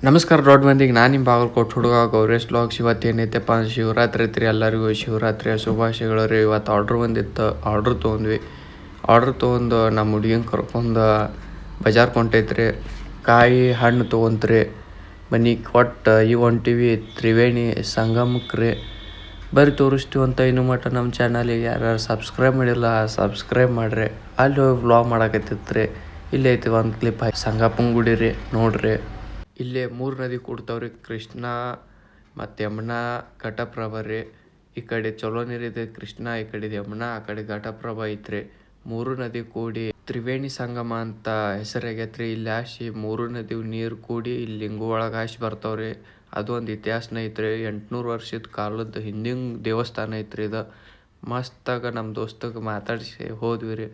ನಮಸ್ಕಾರ ದೊಡ್ಡ ಮಂದಿಗೆ ನಾನು ನಿಮ್ಮ ಬಾಗಲಕೋಟೆ ಹುಡುಗ ಗೌರೇಶ್ ಬ್ಲಾಗ್ಸ್. ಇವತ್ತು ಏನೈತೆಪ್ಪ ಅಂದ್ರೆ ಶಿವರಾತ್ರಿ ಐತ್ರಿ. ಎಲ್ಲರಿಗೂ ಶಿವರಾತ್ರಿಯ ಶುಭಾಶಯಗಳು ರೀ. ಇವತ್ತು ಆರ್ಡ್ರ್ ಬಂದಿತ್ತು, ಆರ್ಡ್ರ್ ತೊಗೊಂಡ್ವಿ. ಆರ್ಡ್ರ್ ತೊಗೊಂಡು ನಮ್ಮ ಹುಡುಗಿನ ಕರ್ಕೊಂಡು ಬಜಾರ್ ಕೊಂಟೈತ್ರಿ. ಕಾಯಿ ಹಣ್ಣು ತೊಗೊಂತ್ರಿ ಮನೆಗೆ ಕೊಟ್ಟು ಹೊಂಟಿವಿ ತ್ರಿವೇಣಿ ಸಂಗಮಕ್ಕೆ ರೀ. ಬರ್ರಿ ತೋರಿಸ್ತೀವಂತ. ಇನ್ನೂ ಮಟ್ಟ ನಮ್ಮ ಚಾನಲಿಗೆ ಯಾರು ಸಬ್ಸ್ಕ್ರೈಬ್ ಮಾಡಿಲ್ಲ ಸಬ್ಸ್ಕ್ರೈಬ್ ಮಾಡಿರಿ. ಅಲ್ಲಿ ಹೋಗಿ ವ್ಲಾಗ್ ಮಾಡಕತ್ತಿತ್ತು ರೀ. ಇಲ್ಲೇ ಐತಿ ಒಂದು ಕ್ಲಿಪ್ ಸಂಗಪ್ಪನ ಗುಡಿ ರೀ, ನೋಡ್ರಿ. ಇಲ್ಲೇ 3 ನದಿ ಕೂಡ್ತಾವ್ರಿ, ಕೃಷ್ಣ ಮತ್ತು ಯಮುನಾ ಘಟಪ್ರಭಾ ರೀ. ಈ ಕಡೆ ಚಲೋ ನೀರಿದೆ ಕೃಷ್ಣ, ಈ ಕಡೆ ಯಮುನಾ, ಆ ಕಡೆ ಘಟಪ್ರಭಾ ಐತ್ರಿ. 3 ನದಿ ಕೂಡಿ ತ್ರಿವೇಣಿ ಸಂಗಮ ಅಂತ ಹೆಸರಾಗೈತ್ರಿ. ಇಲ್ಲಿ ಹಾಸಿ 3 ನದಿ ನೀರು ಕೂಡಿ ಇಲ್ಲಿ ಲಿಂಗು ಒಳಗೆ ಹಾಸಿ ಬರ್ತಾವ್ರಿ. ಅದು ಒಂದು ಇತಿಹಾಸನ ಐತ್ರಿ. 800 ವರ್ಷದ ಕಾಲದ ಹಿಂದಿನ ದೇವಸ್ಥಾನ ಐತ್ರಿ ಇದು. ಮಸ್ತಾಗ ನಮ್ಮ ದೋಸ್ತಗೆ ಮಾತಾಡಿಸಿ ಹೋದ್ವಿ ರೀ.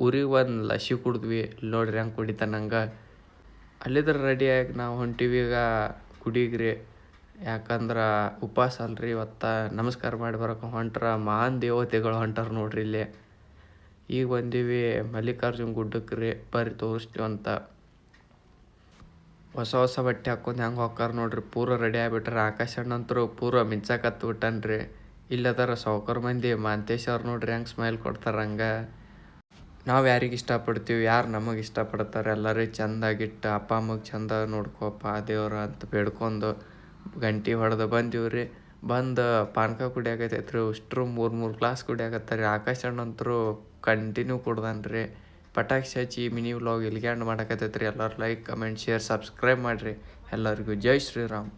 ಊರಿಗೆ ಒಂದು ಲಸಿ ಕುಡಿದ್ವಿ. ನೋಡ್ರಿ ಹೆಂಗೆ ಕುಡಿತಾನಂಗೆ. ಅಲ್ಲಿದ್ರೆ ರೆಡಿಯಾಗಿ ನಾವು ಹೊಂಟಿವಿ ಈಗ ಗುಡಿಗೆ ರೀ. ಯಾಕಂದ್ರೆ ಉಪವಾಸ ಅಲ್ರಿ ಇವತ್ತು. ನಮಸ್ಕಾರ ಮಾಡಿ ಬರೋಕೆ ಹೊಂಟ್ರ ಮಹಾನ್ ದೇವತೆಗಳು ಹೊಂಟಾರ ನೋಡ್ರಿ ಇಲ್ಲಿ. ಈಗ ಬಂದೀವಿ ಮಲ್ಲಿಕಾರ್ಜುನ ಗುಡ್ಡಕ್ಕೆ ರೀ. ಬರ್ರಿ ತೋರಿಸ್ತೀವಂತ. ಹೊಸ ಬಟ್ಟೆ ಹಾಕ್ಕೊಂಡು ಹೆಂಗೆ ಹೋಗ್ತಾರ ನೋಡ್ರಿ. ಪೂರ ರೆಡಿ ಆಗಿಬಿಟ್ರೆ. ಆಕಾಶ ಅಣ್ಣಂತರೂ ಪೂರ ಮಿಂಚಾಕತ್ತು ಬಿಟ್ಟನ್ರಿ. ಇಲ್ಲದಾರ ಸಾವ್ಕಾರ ಮಂದಿ ಮಾಂತೇಶ್ ಅವ್ರು ನೋಡ್ರಿ ಹೆಂಗೆ ಸ್ಮೈಲ್ ಕೊಡ್ತಾರೆ. ಹಂಗೆ ನಾವು ಯಾರಿಗೆ ಇಷ್ಟಪಡ್ತೀವಿ, ಯಾರು ನಮಗೆ ಇಷ್ಟಪಡ್ತಾರೆ ಎಲ್ಲರೂ ಚೆಂದಾಗಿಟ್ಟು ಅಪ್ಪ ಅಮ್ಮಗೆ ಚೆಂದ ನೋಡ್ಕೋಪ್ಪ ದೇವ್ರ ಅಂತ ಬೇಡ್ಕೊಂಡು ಗಂಟೆ ಹೊಡೆದು ಬಂದೀವಿ ರೀ. ಬಂದು ಪಾನಕ ಕುಡಿಯಾಕತ್ತೈತ್ರಿ. ಅಷ್ಟ್ರು 3 ಗ್ಲಾಸ್ ಕುಡಿಯಾಕತ್ತಾರೆ. ಆಕಾಶ ಅಣ್ಣಂತರೂ ಕಂಟಿನ್ಯೂ ಕುಡ್ದಾನ್ರಿ. ಪಟಾಕಿ ಹಚ್ಚಿ ಮಿನಿ ವ್ಲಾಗ್ ಇಲ್ಲಿಗೆ ಎಂಡ್ ಮಾಡಕತ್ತೈತ್ರಿ. ಎಲ್ಲರೂ ಲೈಕ್ ಕಮೆಂಟ್ ಶೇರ್ ಸಬ್ಸ್ಕ್ರೈಬ್ ಮಾಡಿರಿ. ಎಲ್ಲರಿಗೂ ಜೈ ಶ್ರೀರಾಮ್.